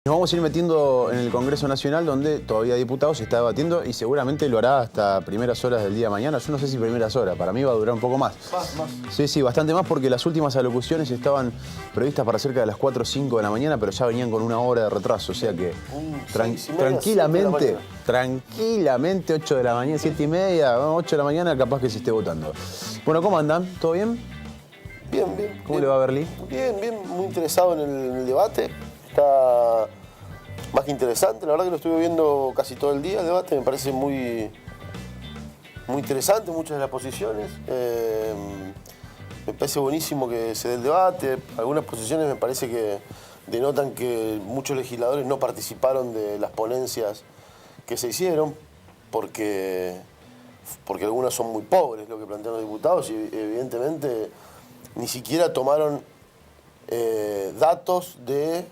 Nos vamos a ir metiendo en el Congreso Nacional, donde todavía diputados se está debatiendo y seguramente lo hará hasta primeras horas del día de mañana. Yo no sé si primeras horas, para mí va a durar un poco más. Más. Sí, bastante más, porque las últimas alocuciones estaban previstas para cerca de las 4 o 5 de la mañana, pero ya venían con una hora de retraso, o sea que tranquilamente 8 de la mañana, 7 y media, 8 de la mañana capaz que se esté votando. Bueno, ¿cómo andan? ¿Todo bien? Bien. ¿Cómo le va a Berlí? Bien, muy interesado en el debate. Está más que interesante, la verdad que lo estuve viendo casi todo el día el debate, me parece muy interesante muchas de las posiciones. Me parece buenísimo que se dé el debate. Algunas posiciones me parece que denotan que muchos legisladores no participaron de las ponencias que se hicieron porque algunas son muy pobres, lo que plantean los diputados, y evidentemente ni siquiera tomaron datos de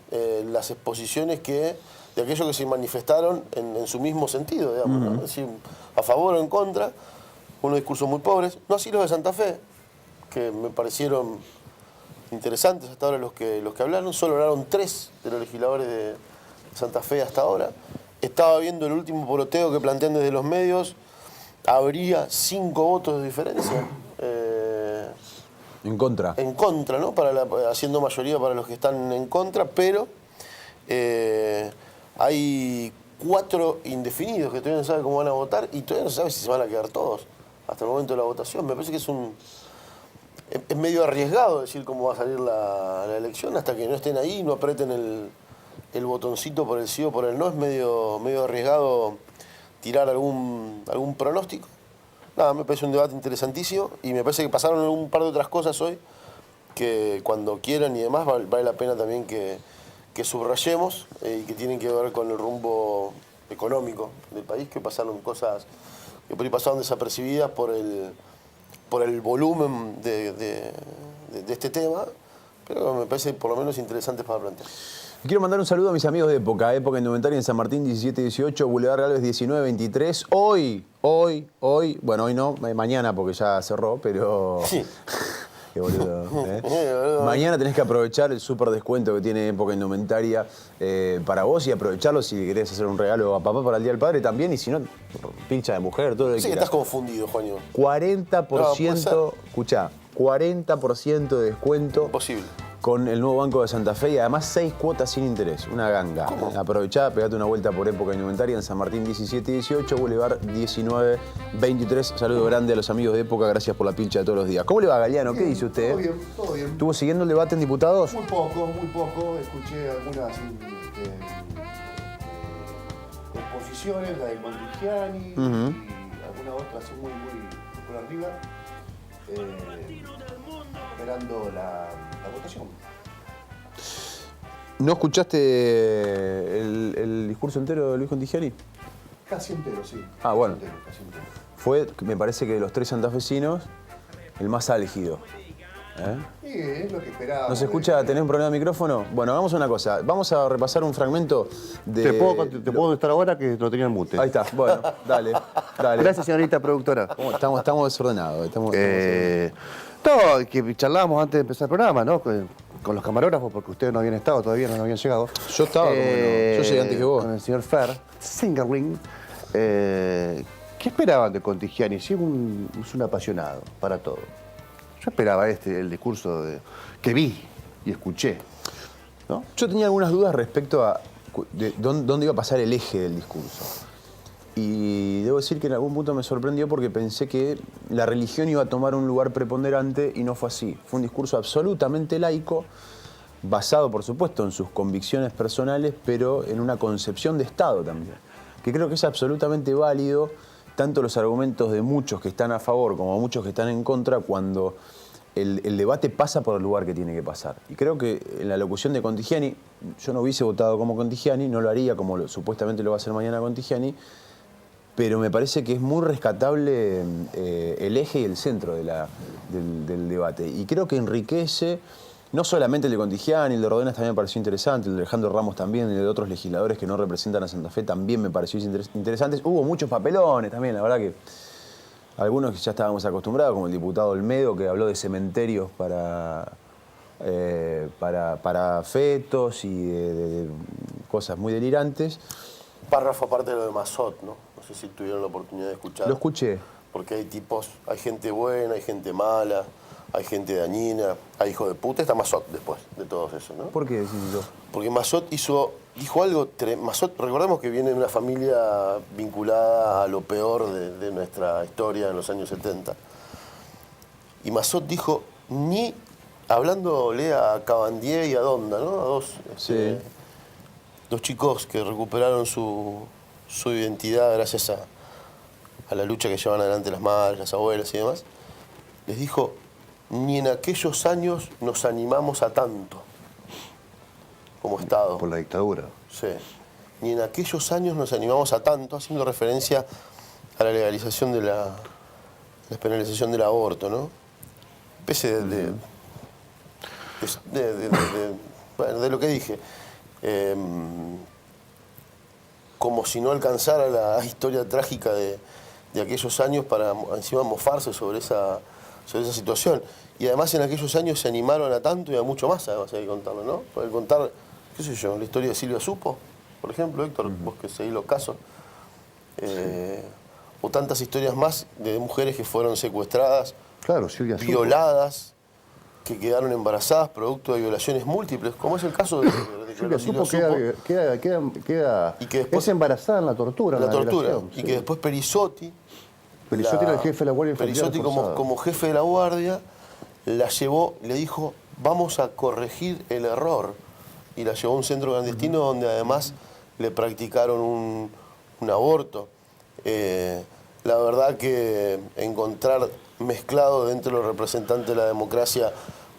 las exposiciones de aquellos que se manifestaron en su mismo sentido, digamos, ¿no? Es decir, a favor o en contra, unos discursos muy pobres, no así los de Santa Fe, que me parecieron interesantes hasta ahora los que hablaron. Solo hablaron 3 de los legisladores de Santa Fe hasta ahora. Estaba viendo el último poroteo que plantean desde los medios, habría 5 votos de diferencia. En contra. En contra, ¿no? Haciendo mayoría para los que están en contra, pero hay 4 indefinidos que todavía no saben cómo van a votar y todavía no se sabe si se van a quedar todos hasta el momento de la votación. Me parece que es medio arriesgado decir cómo va a salir la elección hasta que no estén ahí, no aprieten el botoncito por el sí o por el no. Es medio arriesgado tirar algún pronóstico. Nada, me parece un debate interesantísimo y me parece que pasaron un par de otras cosas hoy que cuando quieran y demás vale la pena también que subrayemos y que tienen que ver con el rumbo económico del país, que pasaron cosas que por ahí pasaron desapercibidas por el volumen de este tema, pero me parece por lo menos interesante para plantear. Quiero mandar un saludo a mis amigos de Época Indumentaria en San Martín 1718, Boulevard Galvez 1923. Hoy, bueno, hoy no, mañana porque ya cerró, pero... Sí. Qué boludo, Mañana tenés que aprovechar el súper descuento que tiene Época Indumentaria para vos y aprovecharlo si querés hacer un regalo a papá para el Día del Padre también, y si no, pincha de mujer, todo lo que Sí, quieras. estás confundido, Juanio. 40%, escuchá, 40% de descuento. Imposible. Con el nuevo Banco de Santa Fe y además 6 cuotas sin interés. Una ganga. ¿Cómo? Aprovechá, pegate una vuelta por Época Indumentaria en San Martín 1718, Boulevard 1923. Saludo grande a los amigos de Época, gracias por la pilcha de todos los días. ¿Cómo le va, Galeano? ¿Qué dice usted? Todo bien. ¿Estuvo siguiendo el debate en diputados? Muy poco. Escuché algunas exposiciones, la de Contigiani y alguna otra así muy por arriba. Esperando la votación. ¿No escuchaste el discurso entero de Luis Contigiani? Casi entero, sí. Ah, bueno. Casi entero. Fue, me parece que de los 3 santafesinos, el más álgido. Sí, es lo que esperaba. ¿No se escucha? ¿Tenés un problema de micrófono? Bueno, hagamos una cosa. Vamos a repasar un fragmento de... ¿Te puedo contestar ahora que lo tenía en mute? Ahí está. Bueno, dale. Gracias, señorita productora. Estamos desordenados. No, que charlábamos antes de empezar el programa, ¿no? Con los camarógrafos, porque ustedes no habían estado todavía, no habían llegado. Yo estaba, como no. Yo llegué antes que vos. Con el señor Fer, Singerling. ¿Qué esperaban de Contigiani? Sí, es un apasionado para todo. Yo esperaba el discurso que vi y escuché, ¿no? Yo tenía algunas dudas respecto a dónde iba a pasar el eje del discurso. Y debo decir que en algún punto me sorprendió porque pensé que la religión iba a tomar un lugar preponderante y no fue así. Fue un discurso absolutamente laico, basado por supuesto en sus convicciones personales, pero en una concepción de Estado también. Que creo que es absolutamente válido, tanto los argumentos de muchos que están a favor como muchos que están en contra, cuando el debate pasa por el lugar que tiene que pasar. Y creo que en la locución de Contigiani, yo no hubiese votado como Contigiani, no lo haría como supuestamente lo va a hacer mañana Contigiani, pero me parece que es muy rescatable el eje y el centro del debate. Y creo que enriquece no solamente el de Contigiani, el de Rodenas también me pareció interesante, el de Alejandro Ramos también, el de otros legisladores que no representan a Santa Fe también me pareció interesantes. Hubo muchos papelones también, la verdad que algunos que ya estábamos acostumbrados, como el diputado Olmedo, que habló de cementerios para para fetos y de cosas muy delirantes. Párrafo aparte de lo de Mazot, ¿no? No sé si tuvieron la oportunidad de escuchar. Lo escuché. Porque hay tipos, hay gente buena, hay gente mala, hay gente dañina, hay hijo de puta. Está Mazot después de todos esos, ¿no? ¿Por qué decís eso? Porque Mazot dijo algo. Mazot, recordemos que viene de una familia vinculada a lo peor de nuestra historia en los años 70. Y Mazot dijo, hablándole a Cabandier y a Donda, ¿no? A dos chicos que recuperaron su identidad gracias a la lucha que llevan adelante las madres, las abuelas y demás, les dijo, ni en aquellos años nos animamos a tanto como Estado. Por la dictadura. Sí. Ni en aquellos años nos animamos a tanto, haciendo referencia a la legalización de la despenalización del aborto, ¿no? Pese de lo que dije. Como si no alcanzara la historia trágica de aquellos años para encima mofarse sobre esa situación. Y además en aquellos años se animaron a tanto y a mucho más, además hay que contarlo, ¿no? Poder contar, qué sé yo, la historia de Silvia Supo, por ejemplo, Héctor, vos que seguís los casos. O tantas historias más de mujeres que fueron secuestradas, Claro, Silvia Supo. violadas, que quedaron embarazadas producto de violaciones múltiples, como es el caso de Silvia Supo queda y que después, es embarazada en la tortura. la tortura. violación, Y sí. que después Perisotti Era el jefe de la Guardia Infantil Perisotti como jefe de la guardia la llevó, le dijo, vamos a corregir el error. Y la llevó a un centro clandestino donde además le practicaron un aborto. La verdad que encontrar mezclado dentro de los representantes de la democracia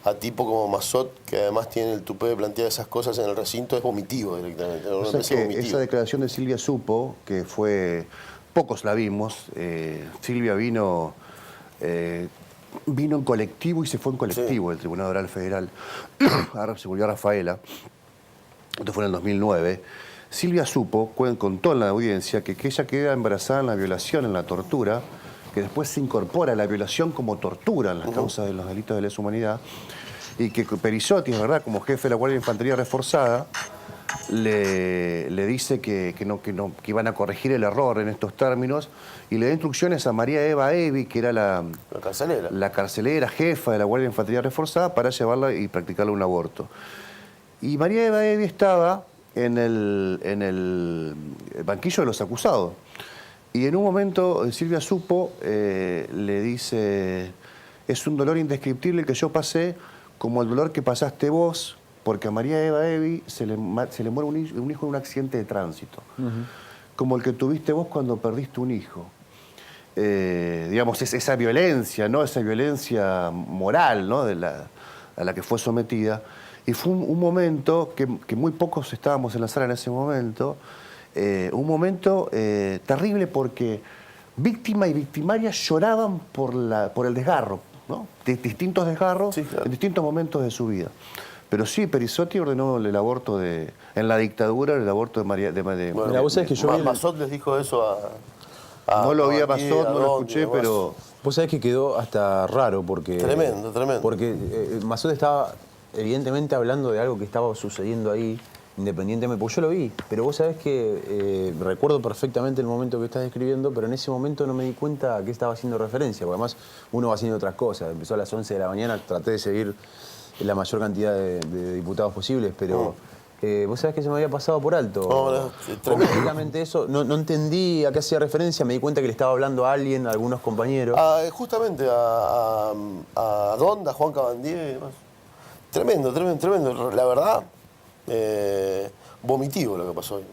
a tipo como Mazot, que además tiene el tupé de plantear esas cosas en el recinto, es vomitivo directamente. O sea que esa declaración de Silvia Supo, que fue, pocos la vimos, Silvia vino en colectivo y se fue en colectivo del Tribunal Oral Federal. Ahora se volvió a Rafaela, esto fue en el 2009. Silvia Supo contó en la audiencia que ella queda embarazada en la violación, en la tortura, que después se incorpora a la violación como tortura en las causas de los delitos de lesa humanidad, y que Perisotti, es verdad, como jefe de la Guardia de Infantería Reforzada, le dice que iban a corregir el error en estos términos, y le da instrucciones a María Eva Evi, que era la carcelera jefa de la Guardia de Infantería Reforzada, para llevarla y practicarle un aborto. Y María Eva Evi estaba en el banquillo de los acusados. Y en un momento Silvia Supo le dice, es un dolor indescriptible que yo pasé como el dolor que pasaste vos, porque a María Eva Evi se le muere un hijo en un accidente de tránsito, como el que tuviste vos cuando perdiste un hijo. Digamos, esa violencia, ¿no? Esa violencia moral, ¿no? a la que fue sometida. Y fue un momento que muy pocos estábamos en la sala en ese momento, un momento terrible porque víctima y victimaria lloraban por el desgarro, ¿no? Distintos desgarros, sí, claro, en distintos momentos de su vida. Pero sí, Perisotti ordenó el aborto en la dictadura, el aborto de María... Bueno, vos sabés que yo Mazot les dijo eso a no lo vi a Mazot, no lo escuché, pero... Vos sabés que quedó hasta raro porque... Tremendo. Porque Mazot estaba evidentemente hablando de algo que estaba sucediendo ahí, independientemente, porque yo lo vi, pero vos sabés que recuerdo perfectamente el momento que estás describiendo, pero en ese momento no me di cuenta a qué estaba haciendo referencia, porque además uno va haciendo otras cosas. Empezó a las 11 de la mañana, traté de seguir la mayor cantidad de diputados posibles, pero vos sabés que se me había pasado por alto. Completamente eso, no entendí a qué hacía referencia, me di cuenta que le estaba hablando a alguien, a algunos compañeros. Justamente a Donda, Juan Cabandier y demás. Tremendo. La verdad, vomitivo lo que pasó hoy,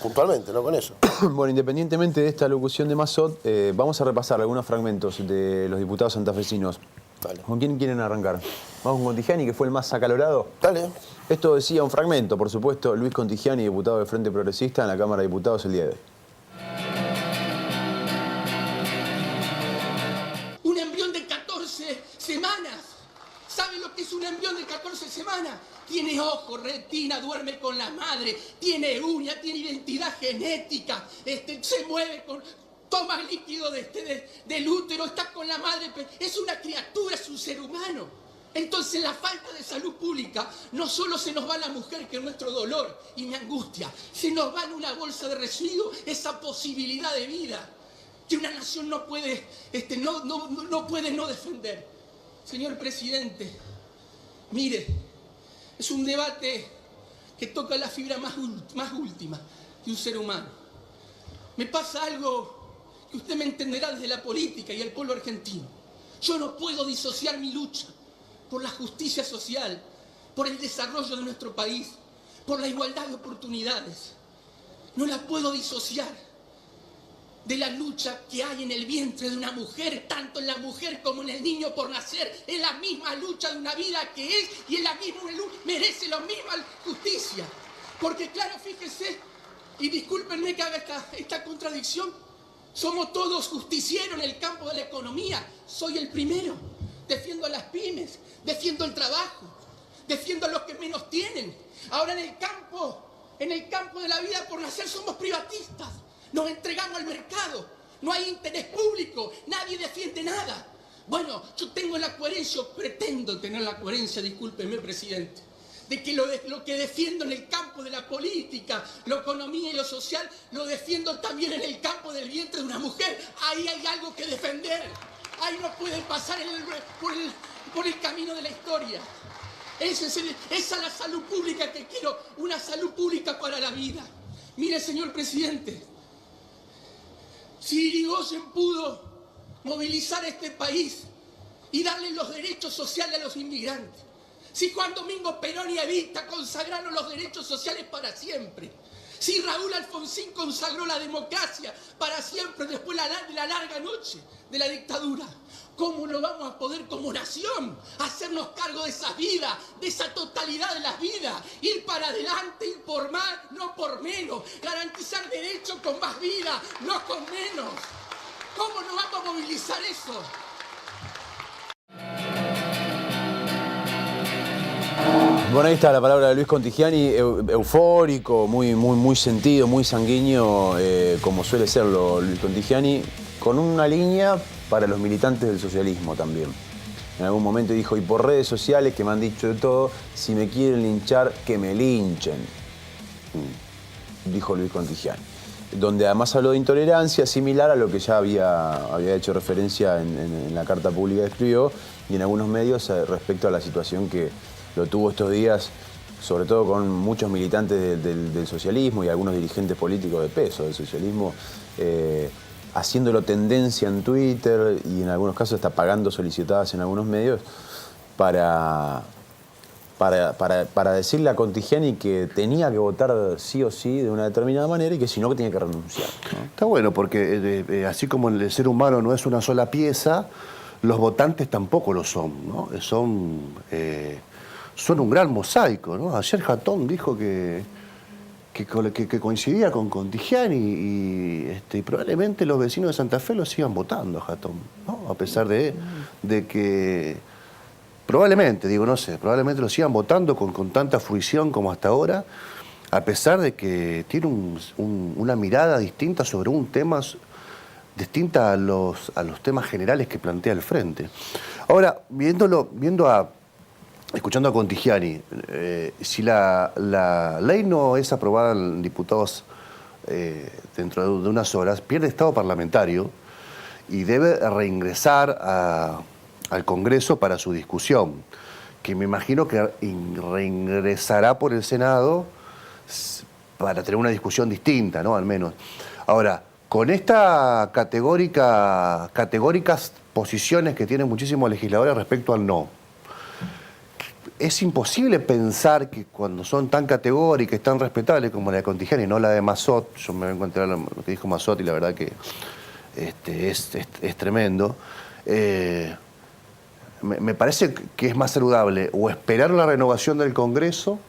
puntualmente, no con eso. Bueno, independientemente de esta locución de Mazot, vamos a repasar algunos fragmentos de los diputados santafesinos. Dale. ¿Con quién quieren arrancar? Vamos con Contigiani, que fue el más acalorado. Dale. Esto decía un fragmento, por supuesto, Luis Contigiani, diputado del Frente Progresista en la Cámara de Diputados el día de hoy. Un embrión de 14 semanas. ¿Sabe lo que es un embrión de 14 semanas? Tiene ojo, retina, duerme con la madre, tiene uña, tiene identidad genética, se mueve toma líquido del útero, está con la madre. Es una criatura, es un ser humano. Entonces la falta de salud pública no solo se nos va a la mujer, que es nuestro dolor y mi angustia, se nos va en una bolsa de residuos esa posibilidad de vida que una nación no puede, no puede no defender. Señor presidente, mire, es un debate que toca la fibra más última de un ser humano. Me pasa algo que usted me entenderá desde la política y el pueblo argentino. Yo no puedo disociar mi lucha por la justicia social, por el desarrollo de nuestro país, por la igualdad de oportunidades. No la puedo disociar de la lucha que hay en el vientre de una mujer, tanto en la mujer como en el niño por nacer. Es la misma lucha de una vida que es, y es la misma merece la misma justicia. Porque claro, fíjense, y discúlpenme que haga esta contradicción, somos todos justicieros en el campo de la economía. Soy el primero. Defiendo a las pymes, defiendo el trabajo, defiendo a los que menos tienen. Ahora en el campo de la vida por nacer somos privatistas. Nos entregamos al mercado, no hay interés público, nadie defiende nada. Bueno, yo tengo la coherencia, o pretendo tener la coherencia, discúlpeme, presidente, de que lo que defiendo en el campo de la política, la economía y lo social, lo defiendo también en el campo del vientre de una mujer. Ahí hay algo que defender. Ahí no pueden pasar por el camino de la historia. Esa es la salud pública que quiero, una salud pública para la vida. Mire, señor presidente, si Irigoyen pudo movilizar este país y darle los derechos sociales a los inmigrantes, si Juan Domingo Perón y Evita consagraron los derechos sociales para siempre, si Raúl Alfonsín consagró la democracia para siempre después de la larga noche de la dictadura, ¿cómo no vamos a poder como nación hacernos cargo de esas vidas, de esa totalidad de las vidas? Ir para adelante, ir por más, no por menos. Garantizar derechos con más vida, no con menos. ¿Cómo no vamos a movilizar eso? Bueno, ahí está la palabra de Luis Contigiani, eufórico, muy sentido, muy sanguíneo, como suele serlo Luis Contigiani, con una línea para los militantes del socialismo también. En algún momento dijo, y por redes sociales que me han dicho de todo, si me quieren linchar, que me linchen, dijo Luis Contigiani. Donde además habló de intolerancia, similar a lo que ya había hecho referencia en la carta pública que escribió y en algunos medios respecto a la situación que lo tuvo estos días, sobre todo con muchos militantes del socialismo y algunos dirigentes políticos de peso del socialismo, haciéndolo tendencia en Twitter y en algunos casos hasta pagando solicitadas en algunos medios para decirle a Contigiani que tenía que votar sí o sí de una determinada manera y que si no, que tenía que renunciar, ¿no? Está bueno, porque así como el ser humano no es una sola pieza, los votantes tampoco lo son, ¿no? Son un gran mosaico, ¿no? Ayer Jatón dijo que coincidía con Contigiani y probablemente los vecinos de Santa Fe lo sigan votando a Jatón, ¿no? A pesar de que probablemente, digo, no sé, probablemente lo sigan votando con tanta fruición como hasta ahora, a pesar de que tiene una mirada distinta sobre un tema distinta a los temas generales que plantea el Frente. Ahora, escuchando a Contigiani, si la ley no es aprobada en diputados dentro de unas horas, pierde estado parlamentario y debe reingresar al Congreso para su discusión, que me imagino que reingresará por el Senado para tener una discusión distinta, ¿no? Al menos. Ahora, con estas categóricas posiciones que tienen muchísimos legisladores respecto al no, es imposible pensar que cuando son tan categóricas, tan respetables como la de Contigiani, no la de Massot, yo me voy a encontrar lo que dijo Massot y la verdad que es tremendo, me parece que es más saludable o esperar la renovación del Congreso,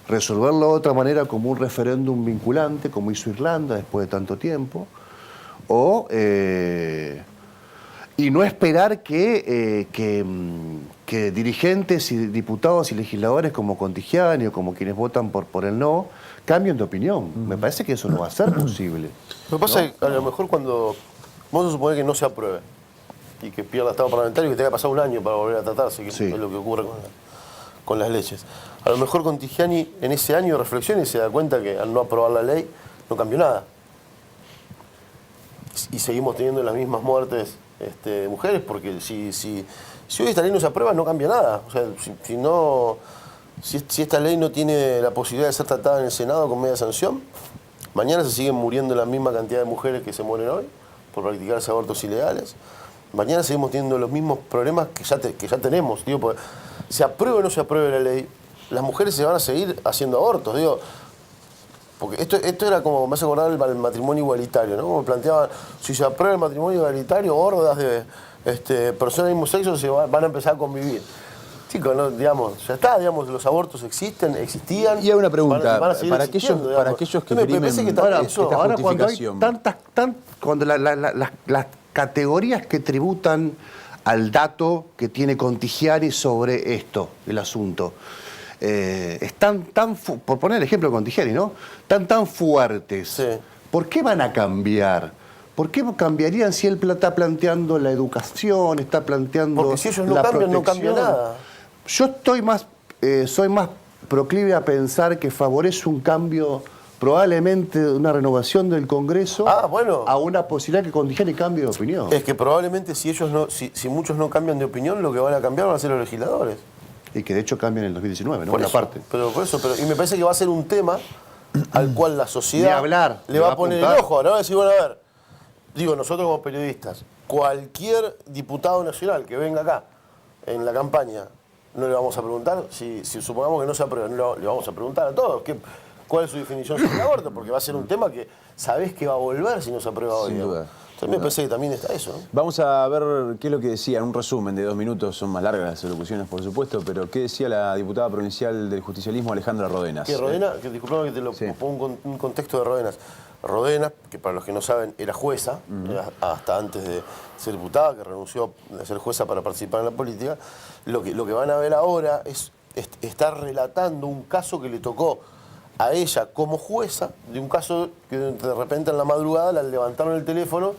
resolverlo de otra manera como un referéndum vinculante, como hizo Irlanda después de tanto tiempo, y no esperar que dirigentes y diputados y legisladores como Contigiani o como quienes votan por el no cambien de opinión. Me parece que eso no va a ser posible. Lo que pasa es que a lo mejor cuando vamos a suponer que no se apruebe, y que pierda estado parlamentario y que tenga que pasar un año para volver a tratarse, que Sí. es lo que ocurre con las leyes. A lo mejor Contigiani en ese año reflexiona y se da cuenta que al no aprobar la ley no cambió nada. Y seguimos teniendo las mismas muertes de mujeres, porque si hoy esta ley no se aprueba no cambia nada. O sea, si esta ley no tiene la posibilidad de ser tratada en el Senado con media sanción, mañana se siguen muriendo la misma cantidad de mujeres que se mueren hoy por practicarse abortos ilegales. Mañana seguimos teniendo los mismos problemas que ya tenemos. Digo, porque se apruebe o no se apruebe la ley, las mujeres se van a seguir haciendo abortos. Digo, porque esto era como, me hace acordar el matrimonio igualitario, ¿no? Como planteaban, si se aprueba el matrimonio igualitario, hordas de personas del mismo sexo van a empezar a convivir. Chicos, ¿no? Digamos, ya está, digamos, los abortos existían. Y hay una pregunta, van a seguir para existiendo, aquellos que me primen parece que esta Ahora cuando hay justificación. cuando las categorías que tributan al dato que tiene Contigiani sobre esto, el asunto, están por poner el ejemplo de Contigiani, ¿no? Tan fuertes. Sí. ¿Por qué van a cambiar? ¿Por qué cambiarían si él está planteando la educación, está planteando Porque si ellos no la cambian, no protección? cambia nada. Yo soy más proclive a pensar que favorece un cambio, probablemente de una renovación del Congreso, bueno. a una posibilidad que Contigiani cambie de opinión. Es que probablemente si muchos no cambian de opinión, lo que van a cambiar van a ser los legisladores. Y que de hecho cambia en el 2019, ¿no? Por Una eso, parte. y me parece que va a ser un tema al cual la sociedad Ni hablar, le va a poner el apuntar. ojo. Ahora va a decir, bueno, a ver, digo, nosotros como periodistas, cualquier diputado nacional que venga acá en la campaña, no le vamos a preguntar, si supongamos que no se aprueba, no le vamos a preguntar a todos cuál es su definición sobre el aborto, porque va a ser un tema que sabés que va a volver si no se aprueba hoy. Sin digamos. duda. Entonces me parece que también está eso, ¿no? Vamos a ver qué es lo que decía, en un resumen de 2 minutos, son más largas las elocuciones por supuesto, pero qué decía la diputada provincial del justicialismo Alejandra Rodenas. Que Rodenas, disculpame que te lo pongo un contexto de Rodenas. Rodenas, que para los que no saben, era jueza, hasta antes de ser diputada, que renunció a ser jueza para participar en la política. Lo que van a ver ahora es estar relatando un caso que le tocó a ella como jueza, de un caso que de repente en la madrugada la levantaron el teléfono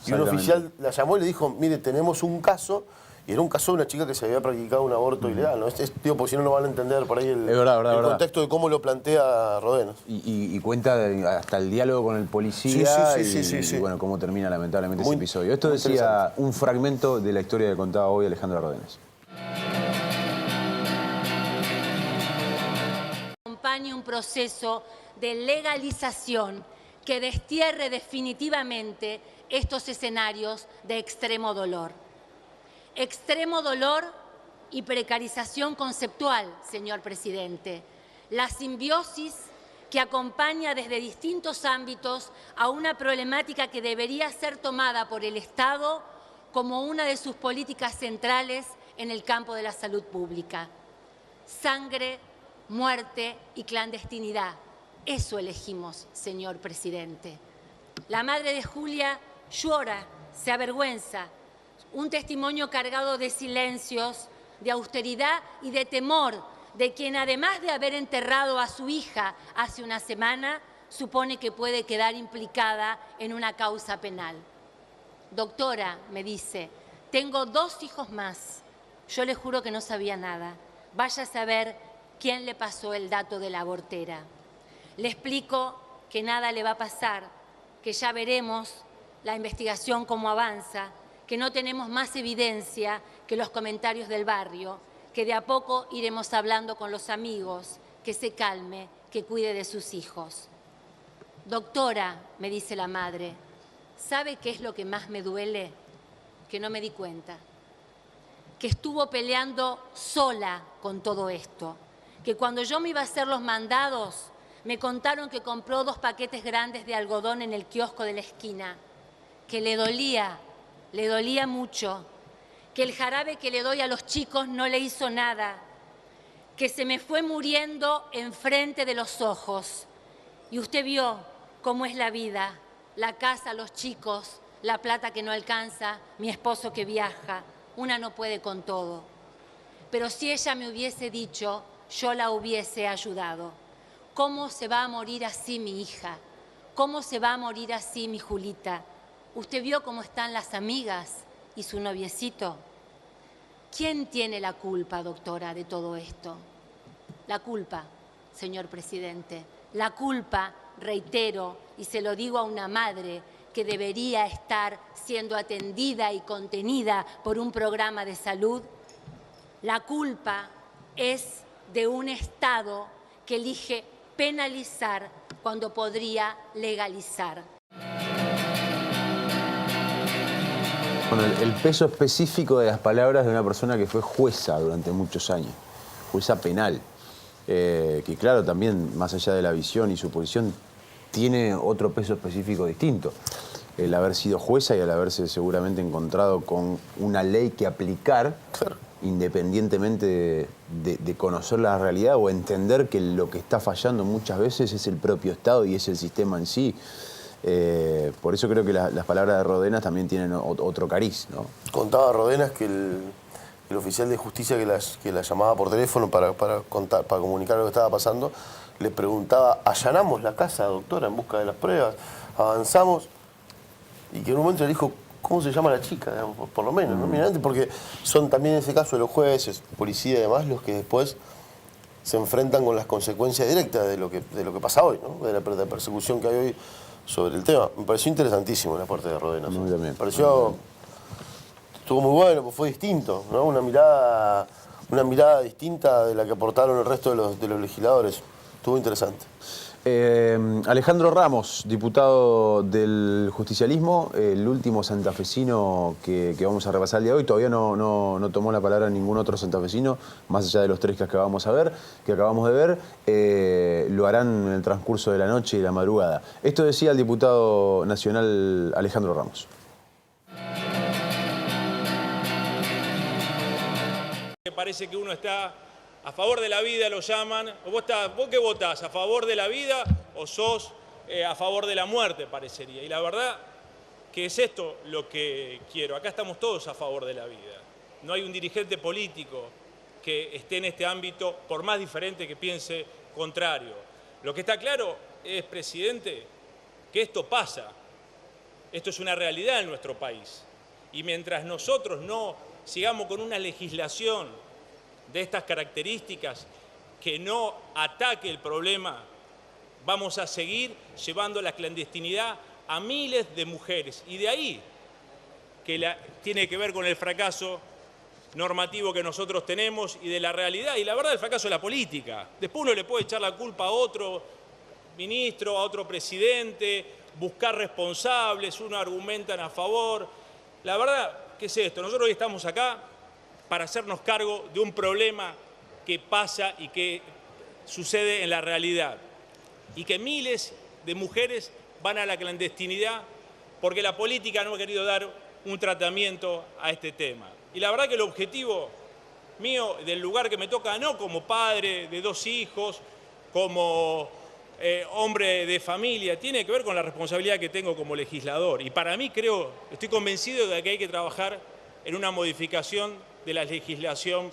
y un oficial la llamó y le dijo, mire, tenemos un caso, y era un caso de una chica que se había practicado un aborto ilegal, ¿no? Digo, porque si no, no van a entender por ahí el contexto de cómo lo plantea Rodenas. Y cuenta hasta el diálogo con el policía Sí. y bueno, cómo termina lamentablemente ese Muy episodio. Esto decía un fragmento de la historia que contaba hoy Alejandra Rodenas. Acompañe un proceso de legalización que destierre definitivamente estos escenarios de extremo dolor. Extremo dolor y precarización conceptual, señor presidente. La simbiosis que acompaña desde distintos ámbitos a una problemática que debería ser tomada por el Estado como una de sus políticas centrales en el campo de la salud pública. Sangre, muerte y clandestinidad. Eso elegimos, señor presidente. La madre de Julia llora, se avergüenza. Un testimonio cargado de silencios, de austeridad y de temor de quien, además de haber enterrado a su hija hace una semana, supone que puede quedar implicada en una causa penal. Doctora, me dice, tengo 2 hijos más. Yo le juro que no sabía nada. Vaya a saber quién le pasó el dato de la abortera. Le explico que nada le va a pasar, que ya veremos la investigación cómo avanza, que no tenemos más evidencia que los comentarios del barrio, que de a poco iremos hablando con los amigos, que se calme, que cuide de sus hijos. Doctora, me dice la madre, ¿sabe qué es lo que más me duele? Que no me di cuenta. Que estuvo peleando sola con todo esto. Que cuando yo me iba a hacer los mandados, me contaron que compró 2 paquetes grandes de algodón en el kiosco de la esquina. Que le dolía mucho. Que el jarabe que le doy a los chicos no le hizo nada. Que se me fue muriendo enfrente de los ojos. Y usted vio cómo es la vida, la casa, los chicos, la plata que no alcanza, mi esposo que viaja. Una no puede con todo. Pero si ella me hubiese dicho, yo la hubiese ayudado. ¿Cómo se va a morir así mi hija? ¿Cómo se va a morir así mi Julita? Usted vio cómo están las amigas, y su noviecito. ¿Quién tiene la culpa, doctora, de todo esto? La culpa, señor presidente, la culpa, reitero, y se lo digo a una madre que debería estar siendo atendida y contenida por un programa de salud, la culpa es de un Estado que elige penalizar cuando podría legalizar. Bueno, el peso específico de las palabras de una persona que fue jueza durante muchos años, jueza penal, que claro, también, más allá de la visión y su posición, tiene otro peso específico distinto. El haber sido jueza y el haberse seguramente encontrado con una ley que aplicar, independientemente de conocer la realidad o entender que lo que está fallando muchas veces es el propio Estado y es el sistema en sí. Por eso creo que las palabras de Rodenas también tienen otro cariz, ¿no? Contaba Rodenas que el oficial de justicia que la llamaba por teléfono para comunicar lo que estaba pasando, le preguntaba, ¿allanamos la casa, doctora, en busca de las pruebas? ¿Avanzamos? Y que en un momento le dijo, ¿cómo se llama la chica? Digamos, por lo menos, ¿no? Mirante, porque son también en ese caso los jueces, policía y demás, los que después se enfrentan con las consecuencias directas de lo que pasa hoy, ¿no? De la persecución que hay hoy sobre el tema. Me pareció interesantísimo la parte de Rodenas. Me pareció, estuvo muy bueno, pues fue distinto, ¿no? Una mirada distinta de la que aportaron el resto de los legisladores. Estuvo interesante. Alejandro Ramos, diputado del justicialismo, el último santafesino que vamos a repasar el día de hoy. Todavía no tomó la palabra ningún otro santafesino, más allá de los tres que acabamos de ver. Lo harán en el transcurso de la noche y la madrugada. Esto decía el diputado nacional Alejandro Ramos. Me parece que uno está a favor de la vida, lo llaman. ¿Vos qué votás? ¿A favor de la vida o sos a favor de la muerte? Parecería. Y la verdad que es esto lo que quiero. Acá estamos todos a favor de la vida. No hay un dirigente político que esté en este ámbito, por más diferente que piense contrario. Lo que está claro es, presidente, que esto pasa. Esto es una realidad en nuestro país. Y mientras nosotros no sigamos con una legislación de estas características que no ataque el problema, vamos a seguir llevando la clandestinidad a miles de mujeres. Y de ahí que tiene que ver con el fracaso normativo que nosotros tenemos y de la realidad y la verdad del fracaso de la política. Después uno le puede echar la culpa a otro ministro, a otro presidente, buscar responsables, uno argumentan a favor. La verdad, ¿qué es esto? Nosotros hoy estamos acá para hacernos cargo de un problema que pasa y que sucede en la realidad. Y que miles de mujeres van a la clandestinidad porque la política no ha querido dar un tratamiento a este tema. Y la verdad que el objetivo mío, del lugar que me toca, no como padre de 2 hijos, como hombre de familia, tiene que ver con la responsabilidad que tengo como legislador. Y para mí estoy convencido de que hay que trabajar en una modificación de la legislación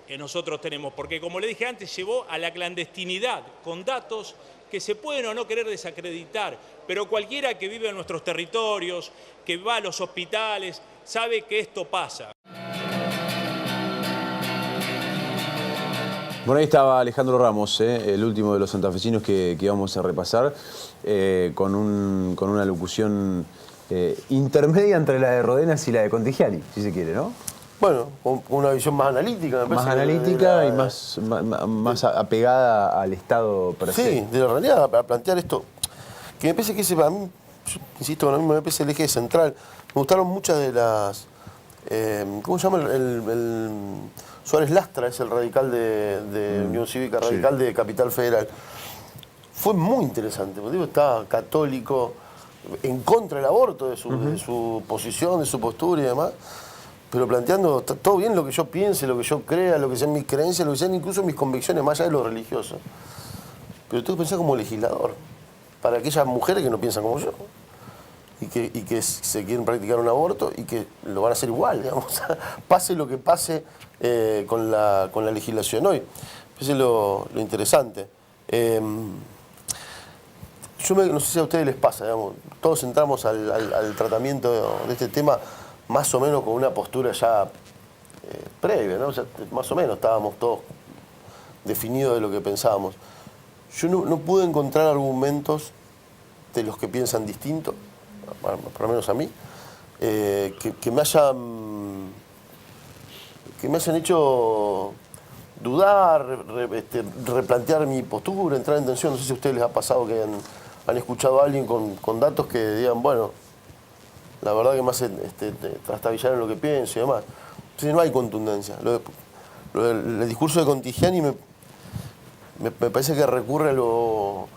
que nosotros tenemos, porque como le dije antes, llevó a la clandestinidad con datos que se pueden o no querer desacreditar, pero cualquiera que vive en nuestros territorios, que va a los hospitales, sabe que esto pasa. Bueno, ahí estaba Alejandro Ramos, el último de los santafesinos que vamos a repasar, con una locución intermedia entre la de Rodenas y la de Contigiani, si se quiere, ¿no? Bueno, con una visión más analítica, me parece. Más analítica y más apegada al Estado per se. Sí, de la realidad, para plantear esto, que me parece que ese, para mí, yo insisto, a mí me parece el eje central. Me gustaron muchas de las... ¿cómo se llama? El Suárez Lastra es el radical de Unión Cívica Radical de Capital Federal. Fue muy interesante, porque digo, estaba católico, en contra del aborto, de su posición, de su postura y demás, pero planteando todo bien lo que yo piense, lo que yo crea, lo que sean mis creencias, lo que sean incluso mis convicciones, más allá de lo religioso. Pero tengo que pensar como legislador, para aquellas mujeres que no piensan como yo, y que se quieren practicar un aborto y que lo van a hacer igual, digamos, pase lo que pase con la legislación hoy. Eso es lo interesante. No sé si a ustedes les pasa, digamos, todos entramos al tratamiento de este tema más o menos con una postura ya previa, ¿no? O sea, más o menos estábamos todos definidos de lo que pensábamos. Yo no pude encontrar argumentos de los que piensan distinto, por lo menos a mí, que me hayan hecho dudar, replantear mi postura, entrar en tensión. No sé si a ustedes les ha pasado que han escuchado a alguien con datos que digan, bueno, la verdad que me hace trastabillar en lo que pienso y demás. Entonces no hay contundencia. El discurso de Contigiani me parece que recurre a lo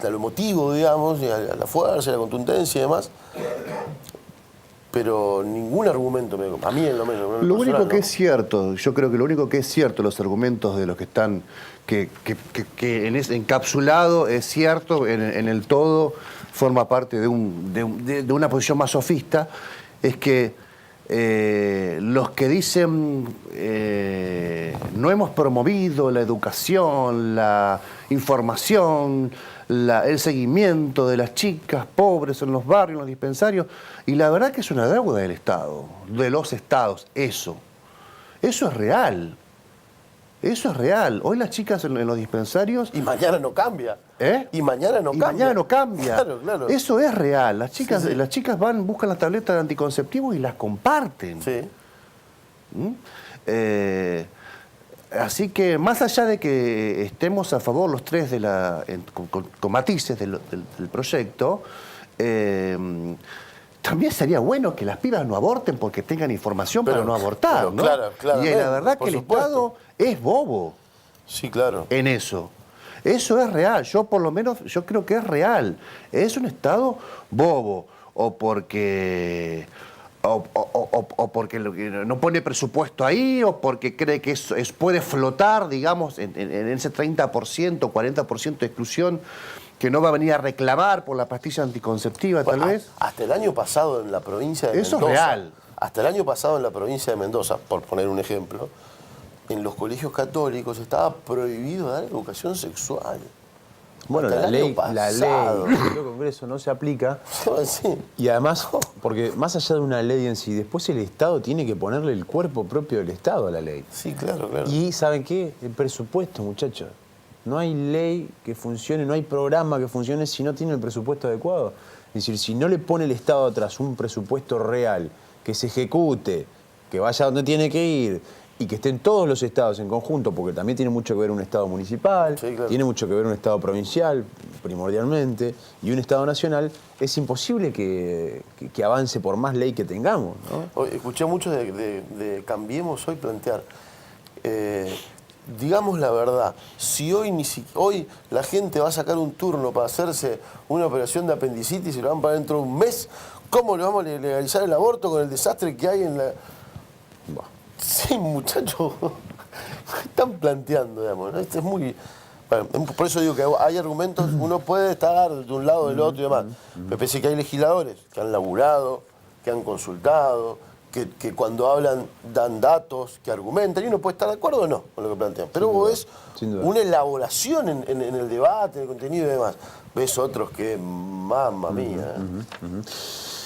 emotivo, digamos, y a la fuerza, a la contundencia y demás. Pero ningún argumento, a mí en lo menos. Lo único que es cierto, yo creo que lo único que es cierto, los argumentos de los que están, que encapsulado es cierto, en el todo forma parte de una posición más sofista, es que los que dicen no hemos promovido la educación, la información, el seguimiento de las chicas pobres en los barrios, en los dispensarios, y la verdad que es una deuda del Estado, de los estados, eso es real. Eso es real. Hoy las chicas en los dispensarios... Y mañana no cambia. Y mañana no cambia. Claro. Eso es real. Las chicas van, buscan las tabletas de anticonceptivos y las comparten. Sí. Así que, más allá de que estemos a favor los tres con matices del proyecto, también sería bueno que las pibas no aborten porque tengan información para no abortar, ¿no? Claro, y la verdad que el Estado es bobo. Sí, claro. En eso. Eso es real. Yo por lo menos, yo creo que es real. Es un Estado bobo. O porque no pone presupuesto ahí, o porque cree que puede flotar, digamos, en ese 30%, 40% de exclusión que no va a venir a reclamar por la pastilla anticonceptiva, tal vez. Hasta el año pasado en la provincia de Mendoza. Eso es real. Hasta el año pasado en la provincia de Mendoza, por poner un ejemplo, en los colegios católicos estaba prohibido dar educación sexual. Bueno, la ley del Congreso no se aplica. Sí. Y además, porque más allá de una ley en sí, después el Estado tiene que ponerle el cuerpo propio del Estado a la ley. Sí, claro. Y ¿saben qué? El presupuesto, muchachos. No hay ley que funcione, no hay programa que funcione si no tiene el presupuesto adecuado. Es decir, si no le pone el Estado atrás un presupuesto real, que se ejecute, que vaya donde tiene que ir, y que estén todos los estados en conjunto, porque también tiene mucho que ver un estado municipal, sí, claro. Tiene mucho que ver un estado provincial, primordialmente, y un estado nacional, es imposible que avance por más ley que tengamos, ¿no? Escuché mucho de Cambiemos hoy plantear, digamos la verdad, si hoy la gente va a sacar un turno para hacerse una operación de apendicitis y lo van para dentro de un mes, ¿cómo le vamos a legalizar el aborto con el desastre que hay en la...? Sí, muchachos, están planteando, digamos, ¿no? Esto es muy... Bueno, por eso digo que hay argumentos, uno puede estar de un lado, del otro y demás. Me parece que hay legisladores que han laburado, que han consultado, que cuando hablan dan datos, que argumentan, y uno puede estar de acuerdo o no con lo que plantean. Pero es una elaboración en el debate, en el contenido y demás. Ves otros que, mamma mía.